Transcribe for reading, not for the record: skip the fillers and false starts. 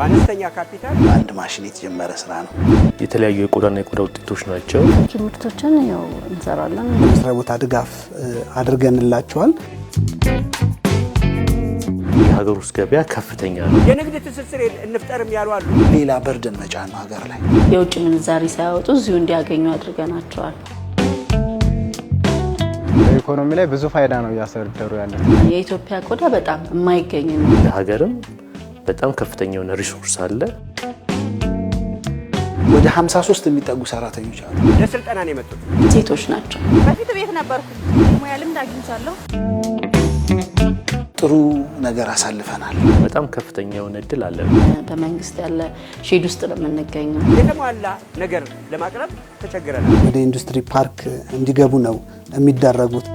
በአነስተኛ ካፒታል አንድ ማሽን የተጀመረ ስራ ነው። የተለያዩ የቆዳና የቆዳ ውጤቶች ናቸው። ምርቶችን ያው እንሰራለን። መስሪያ ቦታ ድጋፍ አድርገንላቸዋል። የሀገር ውስጥ ገበያ ከፍተኛ ነው። የንግድ ትስስር እንፍጠርም ያሉ አሉ። ሌላ በርደን መጫን ሀገር ላይ የውጭ ምንዛሪ ሳያወጡ እዚሁ እንዲያገኙ አድርገናቸዋል። በኢኮኖሚ ላይ ብዙ ፋይዳ ነው እያሰደሩ ያለው። የኢትዮጵያ ቆዳ በጣም የማይገኝ ነው። ለሀገርም በጣም ከፍተኛ የሆነ ሪሶርስ አለ። ወደ 53 የሚጠጉ ሰራተኞች አሉ። ለስልጠና ነው የመጡት። ሴቶች ናቸው። በፊት ቤት ነበርኩ። ሙያ ልምድ አግኝቻለሁ። ጥሩ ነገር አሳልፈናል። በጣም ከፍተኛ የሆነ እድል አለ። በመንግስት ያለ ሼድ ውስጥ ነው የምንገኘው። የተሟላ ነገር ለማቅረብ ተቸግረናል። ወደ ኢንዱስትሪ ፓርክ እንዲገቡ ነው የሚደረጉት።